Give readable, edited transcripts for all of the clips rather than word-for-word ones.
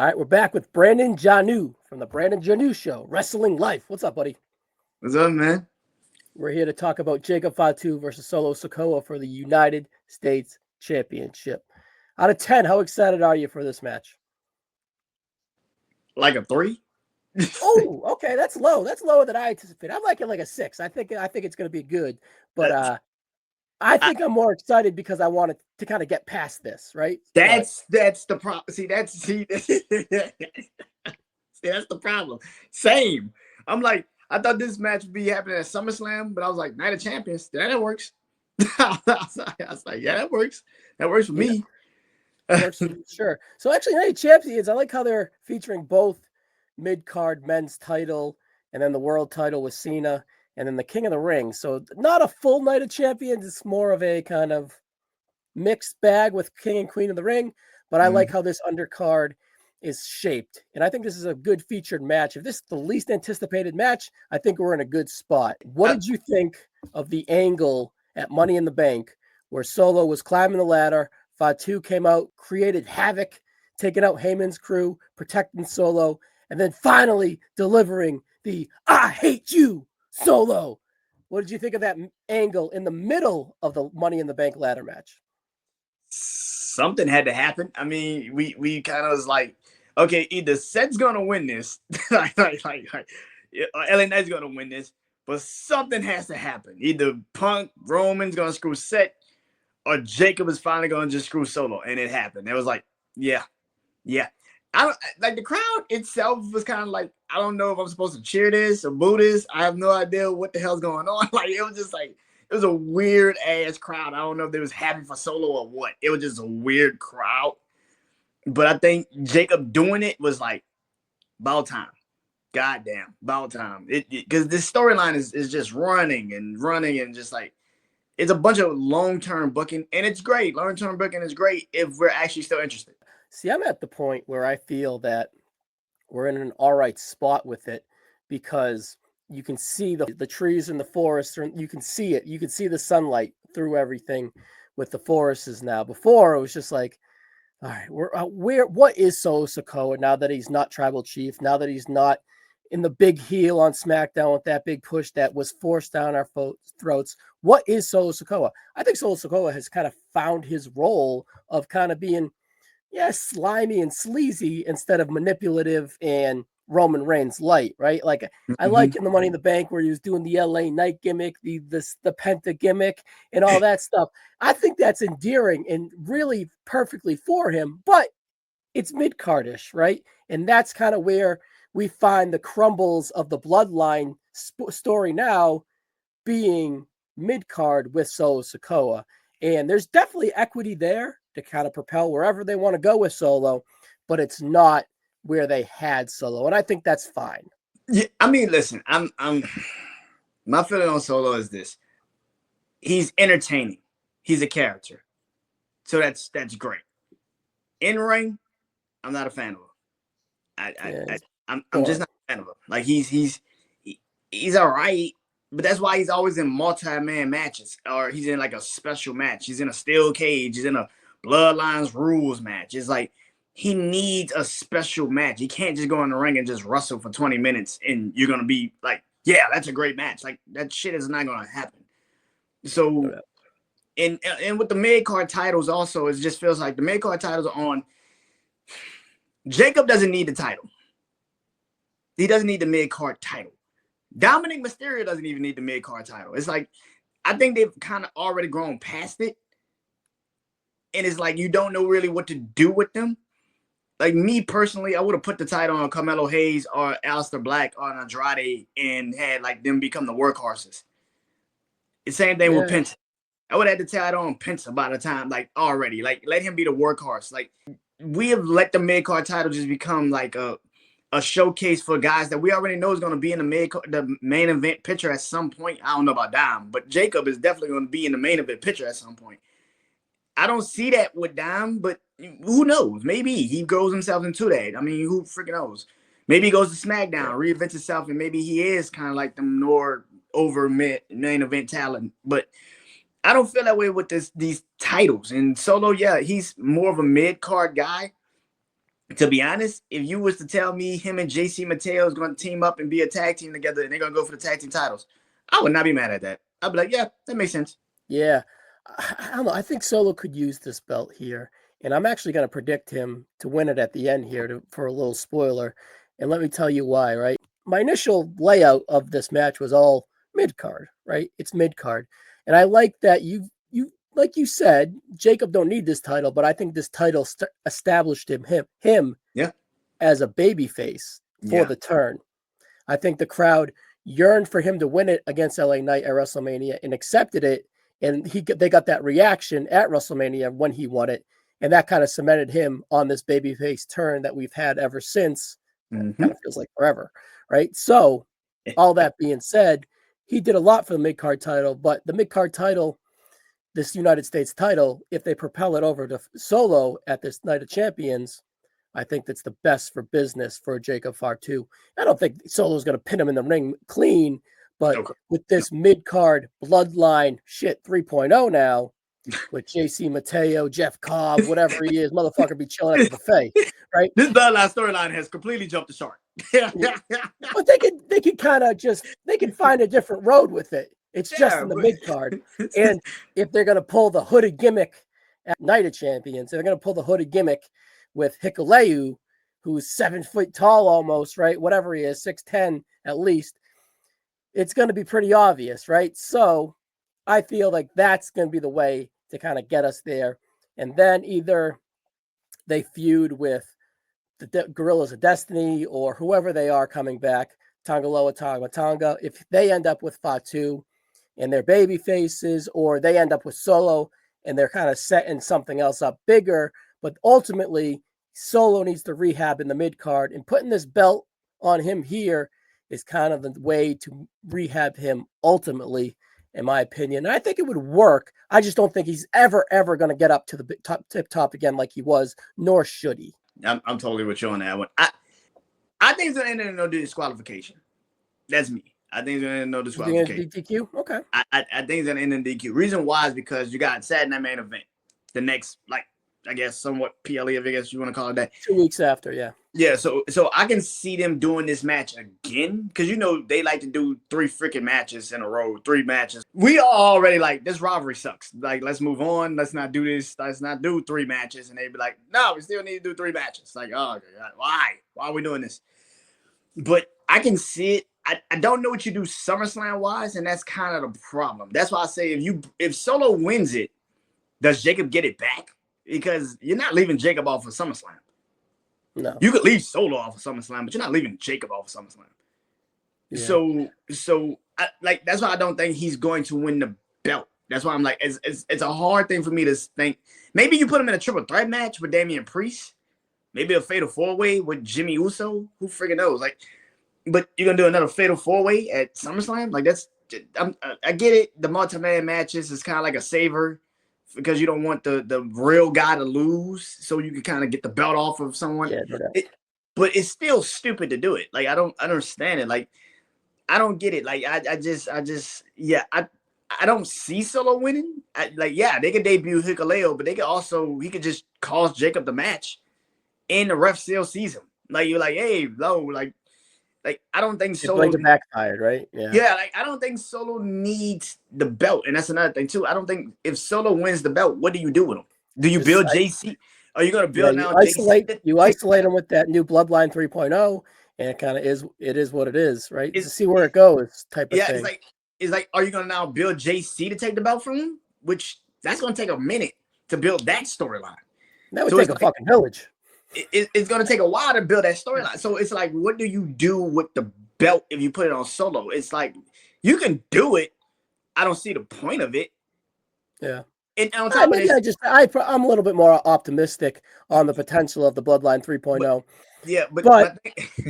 All right, we're back with Brandon Janeau from the Brandon Janeau Show, Wrestling Life. What's up, buddy? What's up, man? We're here to talk about Jacob Fatu versus Solo Sikoa for the United States Championship. Out of 10, how excited are you for this match? Like a 3? Oh, okay, that's low. That's lower than I anticipated. I'm liking like a 6. I think it's going to be good, but I think I'm more excited because I wanted to kind of get past this, right? That's the problem. See, that's the problem. Same. I'm like, I thought this match would be happening at SummerSlam, but I was like, Night of Champions. That works. I was like, yeah, that works. That works for me. Works for you, sure. So actually, Night of Champions, I like how they're featuring both mid-card men's title and then the world title with Cena and then the King of the Ring. So not a full Night of Champions. It's more of a kind of mixed bag with King and Queen of the Ring. But I like how this undercard is shaped. And I think this is a good featured match. If this is the least anticipated match, I think we're in a good spot. What did you think of the angle at Money in the Bank where Solo was climbing the ladder, Fatu came out, created havoc, taking out Heyman's crew, protecting Solo, and then finally delivering the "I hate you" Solo? What did you think of that angle in the middle of the Money in the Bank ladder match? Something had to happen. I mean, we kind of was like, okay, either Seth's gonna win this, like LA Knight's gonna win this, but something has to happen. Either Punk, Roman's gonna screw Seth, or Jacob is finally gonna just screw Solo, and it happened. It was like, yeah. I don't like the crowd itself was kind of like, I don't know if I'm supposed to cheer this or boo this. I have no idea what the hell's going on. Like it was just like it was a weird ass crowd. I don't know if they was happy for Solo or what. It was just a weird crowd. But I think Jacob doing it was like about time. Goddamn, about time. Because this storyline is just running and just like it's a bunch of long-term booking, and it's great. Long-term booking is great if we're actually still interested. See, I'm at the point where I feel that we're in an all right spot with it because you can see the trees in the forest, and you can see it. You can see the sunlight through everything with the forests now. Before, it was just like, all right, what is Solo Sikoa now that he's not tribal chief, now that he's not in the big heel on SmackDown with that big push that was forced down our throats? What is Solo Sikoa? I think Solo Sikoa has kind of found his role of kind of being, slimy and sleazy instead of manipulative and Roman Reigns light, right? Like I like in the Money in the Bank where he was doing the LA Knight gimmick, the Penta gimmick, and all that stuff. I think that's endearing and really perfectly for him, but it's mid-cardish, right? And that's kind of where we find the crumbles of the bloodline story now being mid-card with Solo Sikoa. And there's definitely equity there to kind of propel wherever they want to go with Solo, but it's not where they had Solo. And I think that's fine. Yeah, I mean, listen, I'm my feeling on Solo is this. He's entertaining. He's a character. So that's great. In ring, I'm not a fan of him. I'm just not a fan of him. Like he's all right, but that's why he's always in multi-man matches, or he's in like a special match. He's in a steel cage. He's in a Bloodlines rules match. It's like he needs a special match. He can't just go in the ring and just wrestle for 20 minutes and you're gonna be like, yeah, that's a great match. Like that shit is not gonna happen. So, and with the mid card titles also, it just feels like the mid card titles are on. Jacob doesn't need the title. He doesn't need the mid card title. Dominic Mysterio doesn't even need the mid card title. It's like I think they've kind of already grown past it. And it's like you don't know really what to do with them. Like me personally, I would have put the title on Carmelo Hayes or Aleister Black on Andrade and had like them become the workhorses. The same thing with Penta. I would have had the title on Penta by the time, like already. Like let him be the workhorse. Like we have let the mid card title just become like a showcase for guys that we already know is going to be in the main event picture at some point. I don't know about Dom, but Jacob is definitely going to be in the main event picture at some point. I don't see that with Dom, but who knows? Maybe he grows himself into that. I mean, who freaking knows? Maybe he goes to SmackDown, reinvents himself, and maybe he is kind of like the more over main event talent. But I don't feel that way with these titles. And Solo, yeah, he's more of a mid-card guy. To be honest, if you was to tell me him and JC Mateo is going to team up and be a tag team together and they're going to go for the tag team titles, I would not be mad at that. I'd be like, yeah, that makes sense. Yeah. I don't know. I think Solo could use this belt here. And I'm actually going to predict him to win it at the end here for a little spoiler. And let me tell you why, right? My initial layout of this match was all mid-card, right? It's mid-card. And I like that you like you said, Jacob don't need this title, but I think this title established him Yeah. as a babyface for the turn. I think the crowd yearned for him to win it against LA Knight at WrestleMania and accepted it. And they got that reaction at WrestleMania when he won it. And that kind of cemented him on this babyface turn that we've had ever since. Kind of feels like forever, right? So all that being said, he did a lot for the mid-card title, but the mid-card title, this United States title, if they propel it over to Solo at this Night of Champions, I think that's the best for business for Jacob Fatu. I don't think Solo's going to pin him in the ring clean, but with this mid-card bloodline shit 3.0 now, with JC Mateo, Jeff Cobb, whatever he is, motherfucker be chilling at the buffet, right? This bloodline storyline has completely jumped the shark. But they could kind of they can find a different road with it. It's just in the mid-card. And if they're going to pull the hooded gimmick at Night of Champions, they're going to pull the hooded gimmick with Hikuleu, who's 7 foot tall almost, right? Whatever he is, 6'10" at least. It's going to be pretty obvious, right? So I feel like that's going to be the way to kind of get us there. And then either they feud with the Gorillas of Destiny or whoever they are coming back, Tongaloa Tonga. If they end up with Fatu and their baby faces, or they end up with Solo and they're kind of setting something else up bigger. But ultimately, Solo needs to rehab in the mid-card, and putting this belt on him here is kind of the way to rehab him ultimately, in my opinion. And I think it would work. I just don't think he's ever going to get up to the top again like he was, nor should he. I'm totally with you on that one. I think it's going to end in no disqualification. That's me. I think it's going to end in no disqualification. DQ? Okay. I think it's going to end in DQ. Reason why is because you got Saturday Night Main Event. The next, I guess, somewhat PLE, I guess you want to call it that. 2 weeks after, yeah. Yeah, so I can see them doing this match again, because they like to do 3 freaking matches in a row, 3 matches. We are already like, this rivalry sucks. Like, let's move on. Let's not do this. Let's not do 3 matches. And they'd be like, no, we still need to do 3 matches. Like, oh, God, why? Why are we doing this? But I can see it. I don't know what you do SummerSlam-wise, and that's kind of the problem. That's why I say if Solo wins it, does Jacob get it back? Because you're not leaving Jacob off of SummerSlam. No. You could leave Solo off of SummerSlam, but you're not leaving Jacob off of SummerSlam. Yeah. So that's why I don't think he's going to win the belt. That's why I'm like, it's a hard thing for me to think. Maybe you put him in a triple threat match with Damian Priest. Maybe a fatal 4-way with Jimmy Uso. Who freaking knows? But you're gonna do another fatal 4-way at SummerSlam? I get it. The multi-man matches is kind of like a saver, because you don't want the real guy to lose, so you can kind of get the belt off of someone. Yeah, but it's still stupid to do it. I don't understand it. I don't get it. I don't see Solo winning. They could debut Hikuleo, but he could just cause Jacob the match, and the ref still sees him. You're like, hey, low, I don't think Solo backfired, right? Yeah. Yeah, I don't think Solo needs the belt, and that's another thing too. I don't think if Solo wins the belt, what do you do with him? Do you build JC? Are you going to build now? You isolate him with that new Bloodline 3.0, and it is what it is, right? To see where it goes, type of thing. It's like, are you going to now build JC to take the belt from him? Which that's going to take a minute to build that storyline. That would take a fucking village. It's going to take a while to build that storyline. So it's like, what do you do with the belt if you put it on Solo? It's like, you can do it. I don't see the point of it. Yeah. And on top of this, I'm a little bit more optimistic on the potential of the Bloodline 3.0. Yeah, but Bloodline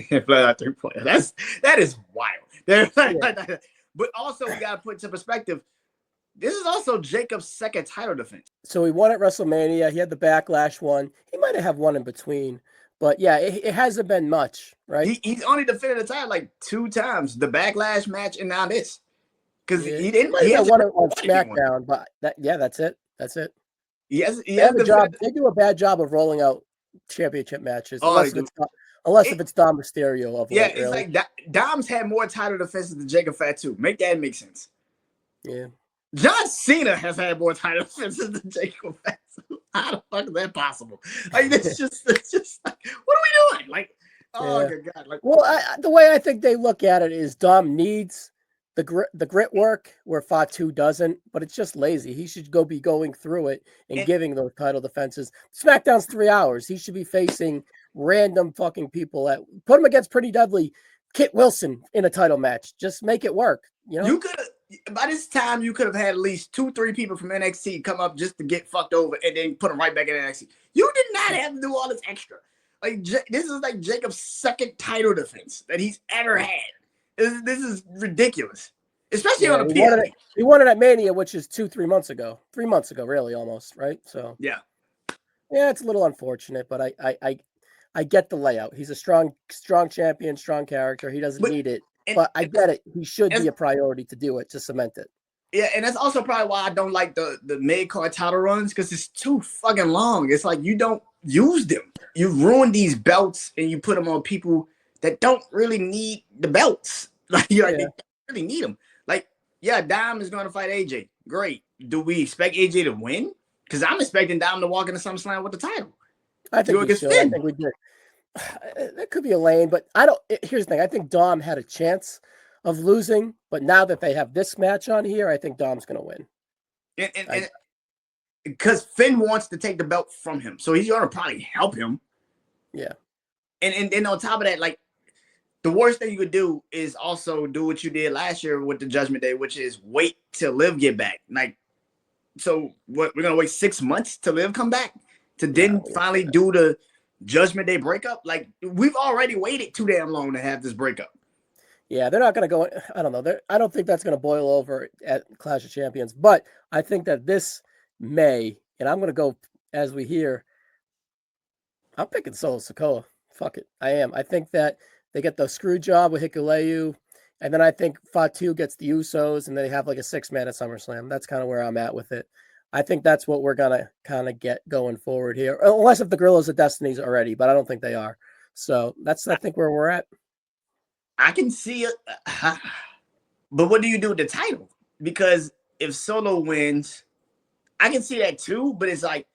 3.0, that is wild. But also, we got to put into perspective, this is also Jacob's second title defense. So he won at WrestleMania. He had the Backlash one. He might have one in between. But yeah, it hasn't been much, right? He's only defended the title 2 times. The Backlash match and now this. Because he didn't. He had one on SmackDown, but that's it. That's it. He has a job. They do a bad job of rolling out championship matches, Oh, they do. Unless if it's Dom Mysterio of Yeah, late, it's really. like Dom's had more title defenses than Jacob Fatu. Make that make sense. Yeah. John Cena has had more title defenses than Jacob Fatu. How the fuck is that possible? Like, it's just like, what are we doing? Like, oh Yeah. my God. Like, Well, the way I think they look at it is Dom needs the grit work where Fatu doesn't, but it's just lazy. He should be going through it and giving those title defenses. SmackDown's 3 hours. He should be facing random fucking people put him against Pretty Deadly, Kit Wilson in a title match. Just make it work. You know, you could have, by this time, you could have had at least 2-3 people from NXT come up just to get fucked over and then put them right back in NXT. You did not have to do all this extra. Like, this is like Jacob's second title defense that he's ever had. This is ridiculous, especially on a PLE. He won it at Mania, which is 3 months ago, really, almost, right? So yeah, it's a little unfortunate, but I get the layout. He's a strong champion, strong character. He doesn't need it, but I get it. He should be a priority to do it, to cement it. Yeah, and that's also probably why I don't like the mid-card title runs, because it's too fucking long. It's like you don't use them. You ruin these belts and you put them on people that don't really need the belts. Like, they don't really need them. Like, yeah, Dom is going to fight AJ. Great. Do we expect AJ to win? Because I'm expecting Dom to walk into SummerSlam with the title. I think we should. I think we did. That could be a lane, but here's the thing. I think Dom had a chance of losing, but now that they have this match on here, I think Dom's going to win. And because Finn wants to take the belt from him, so he's going to probably help him. Yeah. And then on top of that, like, the worst thing you could do is also do what you did last year with the Judgment Day, which is wait till Liv get back. Like, so what? We're going to wait 6 months till Liv come back to then finally do the Judgment Day breakup? Like, we've already waited too damn long to have this breakup. Yeah, they're not going to go. I don't know. I don't think that's going to boil over at Clash of Champions. But I think that this May, and I'm going to go as we hear, I'm picking Solo Sikoa. Fuck it. I am. I think that they get the screw job with Hikuleu, and then I think Fatu gets the Usos, and they have like a 6-man at SummerSlam. That's kind of where I'm at with it. I think that's what we're going to kind of get going forward here. Unless if the Gorillas of Destiny's already, but I don't think they are. So that's, I think, where we're at. I can see it. But what do you do with the title? Because if Solo wins, I can see that too. But it's like,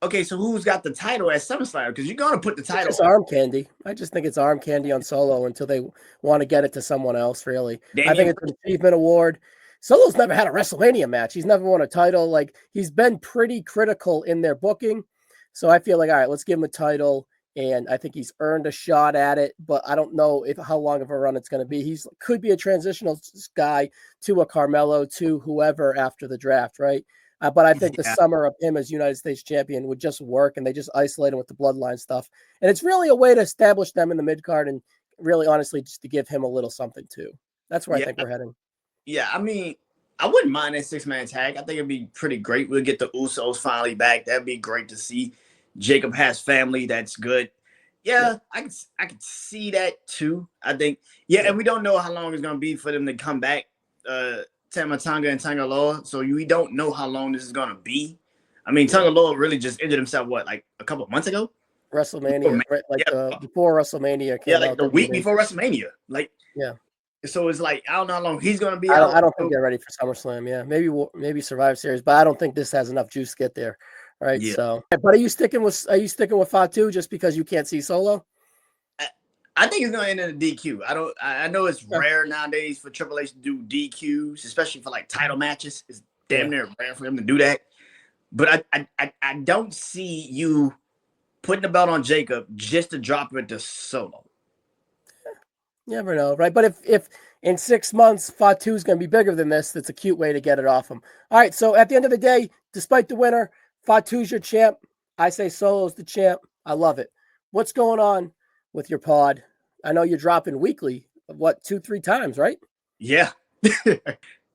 okay, so who's got the title at SummerSlam? Because you're going to put the title. It's arm candy. I just think it's arm candy on Solo until they want to get it to someone else, really. I think it's an achievement award. Solo's never had a WrestleMania match. He's never won a title. Like, he's been pretty critical in their booking. So I feel like, all right, let's give him a title. And I think he's earned a shot at it, but I don't know how long of a run it's going to be. He's could be a transitional guy to a Carmelo, to whoever after the draft, right? But I think the summer of him as United States champion would just work, and they just isolate him with the bloodline stuff. And it's really a way to establish them in the mid-card and really, honestly, just to give him a little something too. That's where I think we're heading. Yeah, I mean, I wouldn't mind that 6-man tag. I think it'd be pretty great. We'll get the Usos finally back. That'd be great to see. Jacob has family. That's good. Yeah, I could see that too. I think. Yeah, and we don't know how long it's gonna be for them to come back. Tama Tonga and Tangaloa. So we don't know how long this is gonna be. I mean, Tangaloa really just injured himself. What, like a couple of months ago? WrestleMania, right? Like before WrestleMania. Like the week before WrestleMania. Like So it's like, I don't know how long he's gonna be out. I don't think they're ready for SummerSlam. Yeah, maybe Survivor Series, but I don't think this has enough juice to get there. Right. Yeah. So, but are you sticking with Fatu just because you can't see Solo? I think it's gonna end in a DQ. I know it's rare nowadays for Triple H to do DQs, especially for like title matches. It's damn near rare for him to do that. But I don't see you putting the belt on Jacob just to drop it to Solo. You never know, right? But if in 6 months Fatu's gonna be bigger than this, that's a cute way to get it off him. All right. So at the end of the day, despite the winner, Fatu's your champ. I say Solo's the champ. I love it. What's going on with your pod? I know you're dropping weekly. 2-3 times, right? Yeah.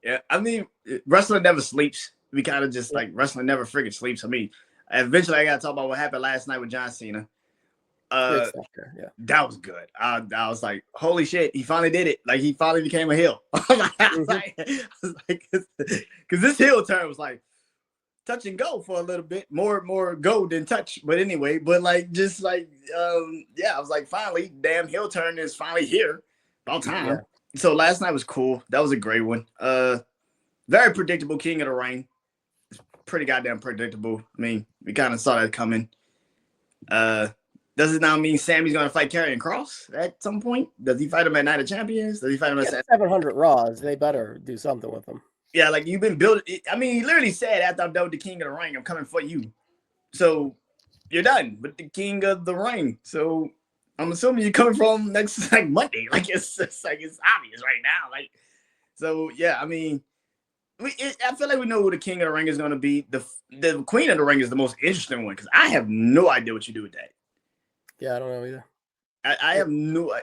Yeah. I mean, wrestling never sleeps. We kind of just like wrestling never freaking sleeps. I mean, eventually I got to talk about what happened last night with John Cena. That was good. I was like, holy shit, he finally did it. Like, he finally became a heel. Because this heel turn was like, touch and go for a little bit, more go than touch. But anyway, but like just like I was like, finally, damn heel turn is finally here. About time. Yeah. So last night was cool. That was a great one. Very predictable King of the Ring. Pretty goddamn predictable. I mean, we kind of saw that coming. Does it now mean Sammy's gonna fight Karrion Kross at some point? Does he fight him at Night of Champions? Does he fight him at 700 Raws? They better do something with him. Yeah, like you've been building. I mean, he literally said after I'm done with the King of the Ring, I'm coming for you. So you're done with the King of the Ring. So I'm assuming you're coming from next like Monday. Like it's like it's obvious right now. Like so, yeah. I mean, I feel like we know who the King of the Ring is going to be. The Queen of the Ring is the most interesting one because I have no idea what you do with that. Yeah, I don't know either. I have no.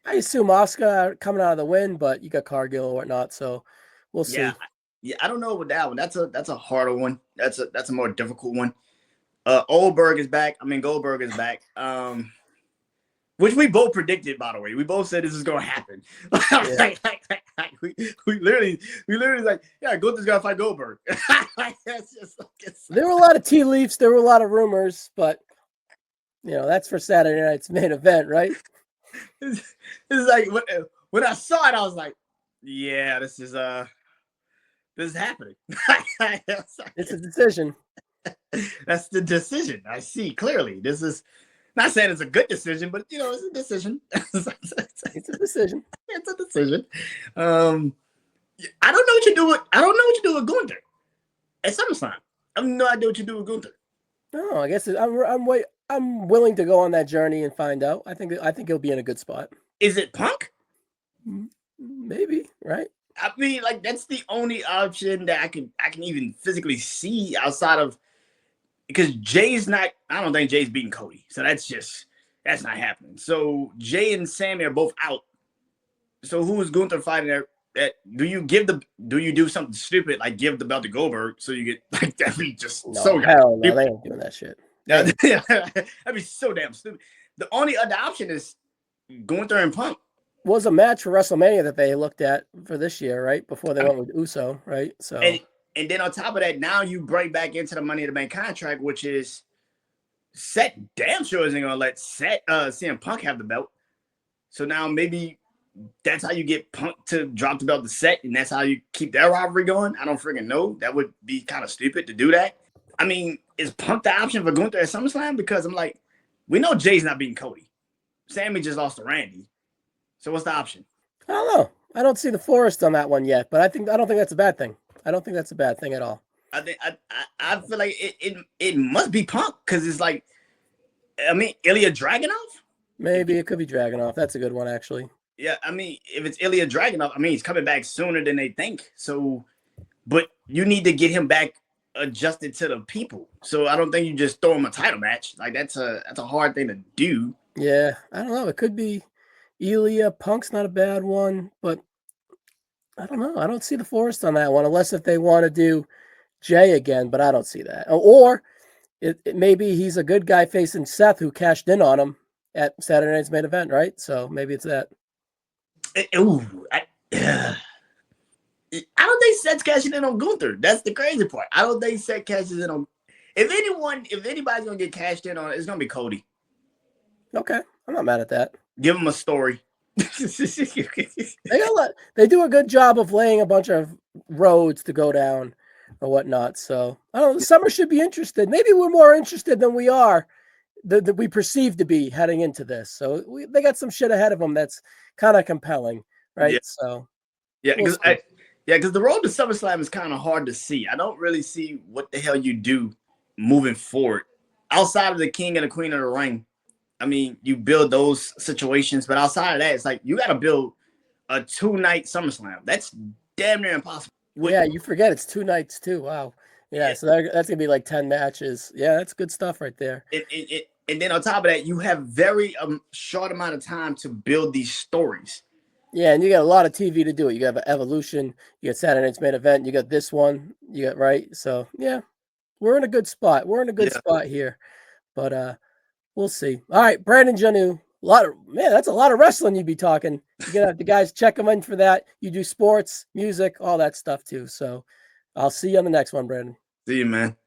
I assume Oscar coming out of the win, but you got Cargill or whatnot, so we'll see. Yeah, I don't know with that one. That's a harder one. That's a more difficult one. Goldberg is back. Which we both predicted, by the way. We both said this is gonna happen. Yeah. we literally like, yeah, Gunther's gonna fight Goldberg. There were a lot of tea leaves, there were a lot of rumors, but that's for Saturday night's main event, right? It's like when I saw it, I was like, yeah, this is happening. It's a decision. That's the decision. I see clearly. This is not saying it's a good decision, but it's a decision. It's a decision. It's a decision. I don't know what you do with Gunther at SummerSlam. I have no idea what you do with Gunther. No, I guess I'm willing to go on that journey and find out. I think he'll be in a good spot. Is it Punk? Maybe, right? I mean, like that's the only option that I can even physically see outside of because Jay's not. I don't think Jay's beating Cody, so that's not happening. So Jay and Sammy are both out. So who is Gunther fighting at? Do you do something stupid like give the belt to Goldberg so you get like that'd be just so hell no, they ain't doing that shit. That'd be so damn stupid. The only other option is Gunther and Punk. Was a match for WrestleMania that they looked at for this year, right? Before they went with Uso, right? So and then on top of that, now you bring back into the Money in the Bank contract, which is Seth damn sure isn't gonna let CM Punk have the belt. So now maybe that's how you get Punk to drop the belt to Seth, and that's how you keep that rivalry going. I don't freaking know. That would be kind of stupid to do that. I mean, is Punk the option for Gunther at SummerSlam? Because I'm like, we know Jay's not beating Cody. Sammy just lost to Randy. So what's the option? I don't know. I don't see the forest on that one yet, but I don't think that's a bad thing. I don't think that's a bad thing at all. I feel like it must be Punk because it's like, I mean, Ilya Dragunov? Maybe it could be Dragunov. That's a good one, actually. Yeah, I mean, if it's Ilya Dragunov, I mean, he's coming back sooner than they think. So, but you need to get him back adjusted to the people. So I don't think you just throw him a title match. Like that's a hard thing to do. Yeah, I don't know. It could be Ilya. Punk's not a bad one, but I don't know. I don't see the forest on that one, unless if they want to do Jay again, but I don't see that. Or maybe he's a good guy facing Seth who cashed in on him at Saturday night's main event, right? So maybe it's that. I don't think Seth's cashing in on Gunther. That's the crazy part. I don't think Seth cashes in on. If anybody's gonna get cashed in on it, it's gonna be Cody. Okay, I'm not mad at that. Give him a story. They do a good job of laying a bunch of roads to go down or whatnot. So I don't know. The summer should be interested. Maybe we're more interested than we are that we perceive to be heading into this. So they got some shit ahead of them that's kind of compelling, right? Yeah. So because the road to SummerSlam is kind of hard to see. I don't really see what the hell you do moving forward outside of the King and the Queen of the Ring. I mean, you build those situations, but outside of that, it's like you got to build a 2-night SummerSlam. That's damn near impossible. Yeah, you forget it's 2 nights too. Wow. Yeah, so that's gonna be like 10 matches. Yeah, that's good stuff right there. And then on top of that, you have very short amount of time to build these stories. Yeah, and you got a lot of TV to do it. You got Evolution, you got Saturday night's main event, you got this one, you got right. So yeah, we're in a good spot. We're in a good spot here, but we'll see. All right, Brandon Janeau. That's a lot of wrestling you'd be talking. You're gonna have the guys check them in for that. You do sports, music, all that stuff too. So I'll see you on the next one, Brandon. See you, man.